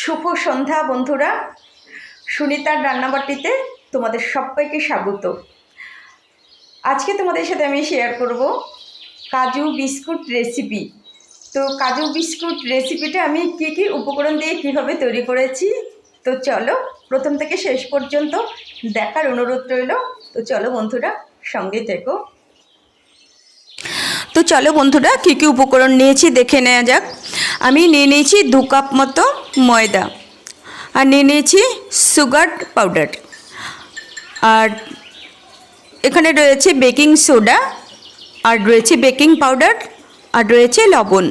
শুভ সন্ধ্যা বন্ধুরা, সুনিতার রান্নাবাটিতে তোমাদের সবাইকে স্বাগত। আজকে তোমাদের সাথে আমি শেয়ার করব কাজু বিস্কুট রেসিপি। তো কাজু বিস্কুট রেসিপিটা আমি কী উপকরণ দিয়ে কিভাবে তৈরি করেছি, তো চলো প্রথম থেকে শেষ পর্যন্ত দেখার অনুরোধ রইল। তো চলো বন্ধুরা, সঙ্গে থেকো। তো চলো বন্ধুরা, কী উপকরণ নিয়েছি দেখে নেওয়া যাক। আমি নিয়ে নিয়েছি 2 কাপ মতো ময়দা, আর নিয়ে নিয়েছি সুগার পাউডার, আর এখানে রয়েছে বেকিং সোডা, আর রয়েছে বেকিং পাউডার, আর রয়েছে লবণ।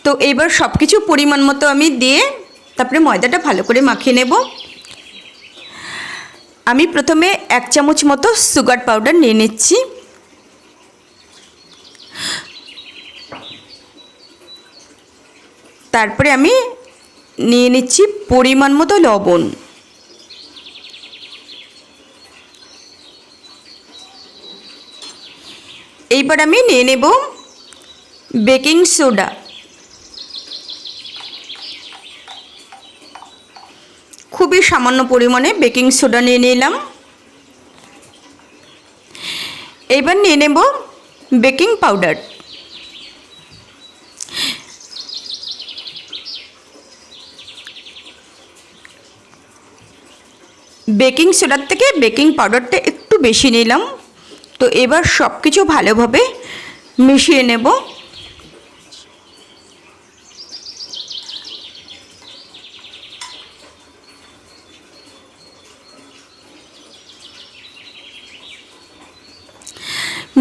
তো এবার সব কিছু পরিমাণ মতো আমি দিয়ে তারপরে ময়দাটা ভালো করে মাখিয়ে নেব। আমি প্রথমে 1 চামচ মতো সুগার পাউডার নিয়ে নিচ্ছি। তারপরে আমি নিয়ে নিচ্ছি পরিমাণ মতো লবণ। এইবার আমি নিয়ে নেব বেকিং সোডা। খুবই সামান্য পরিমাণে বেকিং সোডা নিয়ে নিলাম। এইবার নিয়ে নেব বেকিং পাউডার। বেকিং সোডার থেকে বেকিং পাউডারটা একটু বেশি নিলাম। তো এবার সব কিছু ভালোভাবে মিশিয়ে নেব।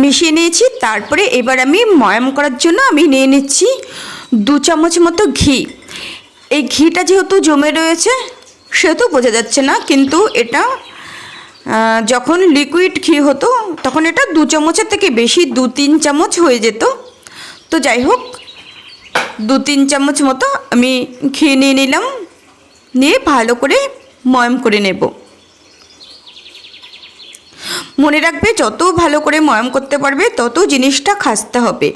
মিশিয়ে নিয়েছি। তারপরে এবার আমি ময়াম করার জন্য আমি নিয়ে নিচ্ছি 2 চামচ মতো ঘি। এই ঘিটা যেহেতু জমে রয়েছে সেহেতু বোঝা যাচ্ছে না, কিন্তু এটা যখন লিকুইড ঘি হতো তখন এটা 2 চামচের থেকে বেশি 2-3 চামচ হয়ে যেত। তো যাই হোক, 2-3 চামচ মতো আমি ঘি নিয়ে নিলাম, নিয়ে ভালো করে ময়াম করে নেব। মনে রাখবে, যত ভালো করে ময়াম করতে পারবে তত জিনিসটা খাস্তে হবে।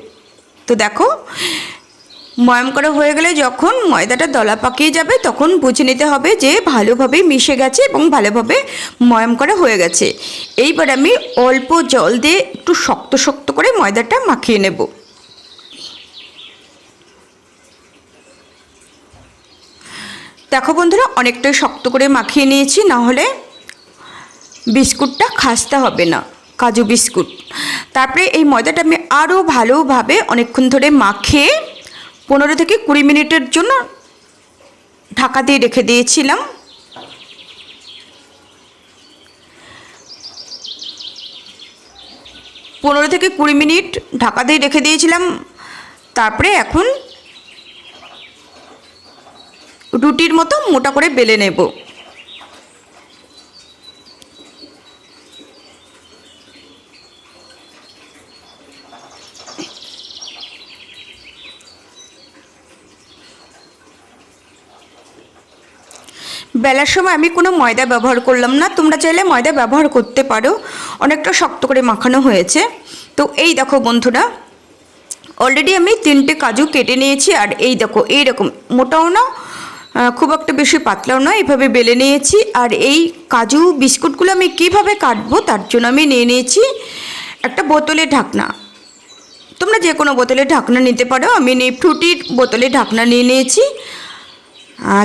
তো দেখো, ময়াম করা হয়ে গেলে যখন ময়দাটা দলা পাকিয়ে যাবে তখন বুঝে নিতে হবে যে ভালোভাবে মিশে গেছে এবং ভালোভাবে ময়াম করা হয়ে গেছে। এইবার আমি অল্প জল দিয়ে একটু শক্ত শক্ত করে ময়দাটা মাখিয়ে নেব। দেখো বন্ধুরা, অনেকটাই শক্ত করে মাখিয়ে নিয়েছি, না হলে বিস্কুটটা খাস্তে হবে না, কাজু বিস্কুট। তারপরে এই ময়দাটা আমি আরও ভালোভাবে অনেকক্ষণ ধরে মাখিয়ে 15 থেকে 20 মিনিটের জন্য ঢাকা দিয়ে রেখে দিয়েছিলাম। পনেরো থেকে 20 মিনিট ঢাকা দিয়ে রেখে দিয়েছিলাম। তারপরে এখন রুটির মতো মোটা করে বেলে নেব। বেলার সময় আমি কোনো ময়দা ব্যবহার করলাম না, তোমরা চাইলে ময়দা ব্যবহার করতে পারো। অনেকটা শক্ত করে মাখানো হয়েছে। তো এই দেখো বন্ধুরা, অলরেডি আমি 3টে কাজু কেটে নিয়েছি। আর এই দেখো, এইরকম মোটাও না, খুব একটা বেশি পাতলাও না, এইভাবে বেলে নিয়েছি। আর এই কাজু বিস্কুটগুলো আমি কীভাবে কাটবো তার জন্য আমি নিয়ে নিয়েছি একটা বোতলের ঢাকনা। তোমরা যে কোনো বোতলের ঢাকনা নিতে পারো। আমি ফ্রুটির বোতলের ঢাকনা নিয়ে নিয়েছি।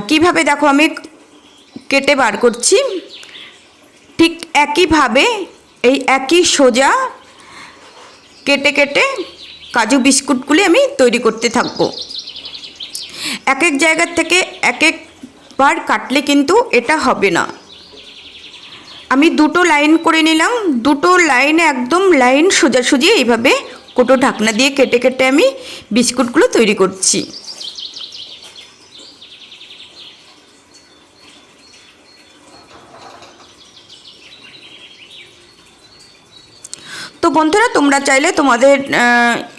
কীভাবে দেখো আমি কেটে বার করছি, ঠিক একইভাবে এই একই সোজা কেটে কেটে কাজু বিস্কুটগুলি আমি তৈরি করতে থাকব। এক এক জায়গার থেকে এক একবার কাটলে কিন্তু এটা হবে না। আমি 2টো লাইন করে নিলাম। 2টো লাইনে একদম লাইন সোজাসুজি এইভাবে কোটো ঢাকনা দিয়ে কেটে কেটে আমি বিস্কুটগুলো তৈরি করছি। তো বন্ধুরা, তোমরা চাইলে তোমাদের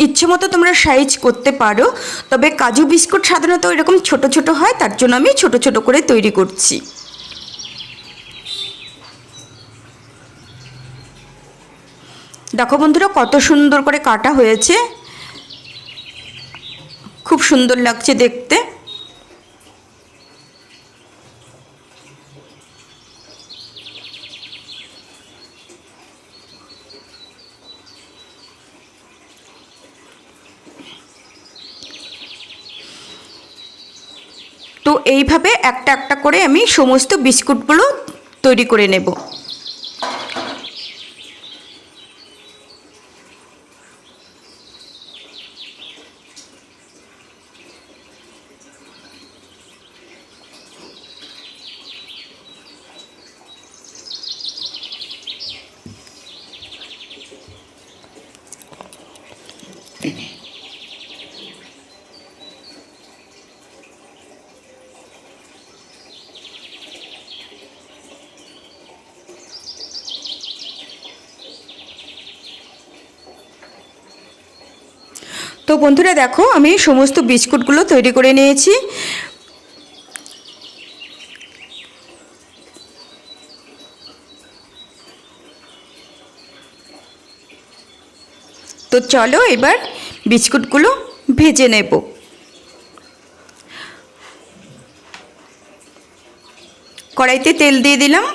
ইচ্ছে মতো তোমরা সাইজ করতে পারো। তবে কাজু বিস্কুট সাধারণত এরকম ছোট ছোট হয়, তার জন্য আমি ছোট ছোট করে তৈরি করছি। দেখো বন্ধুরা, কত সুন্দর করে কাটা হয়েছে, খুব সুন্দর লাগছে দেখতে। এইভাবে একটা একটা করে আমি সমস্ত বিস্কুটগুলো তৈরি করে নেব। তো বন্ধুরা দেখো, আমি সমস্ত বিস্কুটগুলো তৈরি করে নিয়েছি। তো চলো এবার বিস্কুটগুলো ভেজে নেব। কড়াইতে তেল দিয়ে দিলাম।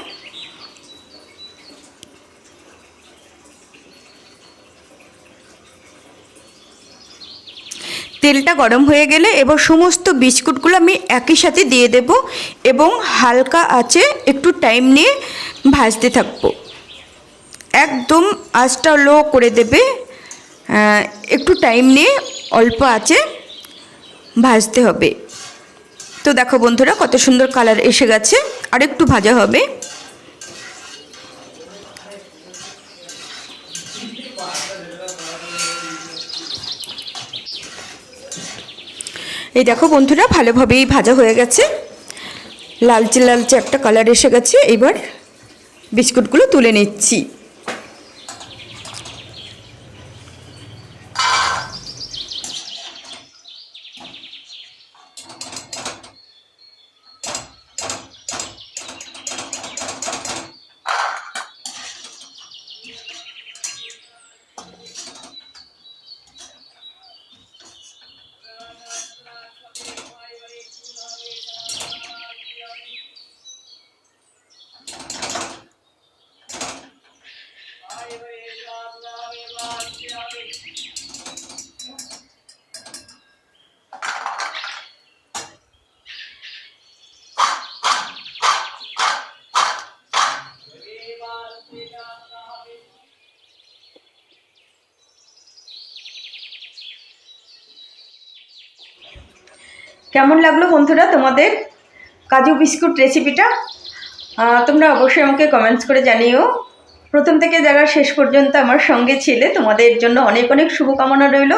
তেলটা গরম হয়ে গেলে এবার সমস্ত বিস্কুটগুলো আমি একই সাথে দিয়ে দেব এবং হালকা আঁচে একটু টাইম নিয়ে ভাজতে থাকবো। একদম আঁচটা লো করে দেবে, একটু টাইম নিয়ে অল্প আঁচে ভাজতে হবে। তো দেখো বন্ধুরা, কত সুন্দর কালার এসে গেছে, আর একটু ভাজা হবে। এই দেখো বন্ধুরা, ভালোভাবেই ভাজা হয়ে গেছে, লালচে লালচে একটা কালার এসে গেছে। এবার বিস্কুটগুলো তুলে নিচ্ছি। কেমন লাগলো বন্ধুরা তোমাদের কাজু বিস্কুট রেসিপিটা? তোমরা অবশ্যই আমাকে কমেন্টস করে জানিও। প্রথম থেকে যারা শেষ পর্যন্ত আমার সঙ্গে ছিলে, তোমাদের জন্য অনেক অনেক শুভকামনা রইল।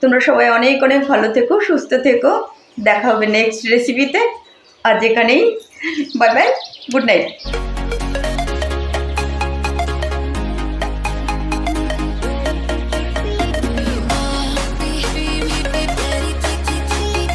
তোমরা সবাই অনেক অনেক ভালো থেকো, সুস্থ থেকো। দেখা হবে নেক্সট রেসিপিতে। আজ এখানেই, বাই বাই, গুড নাইট।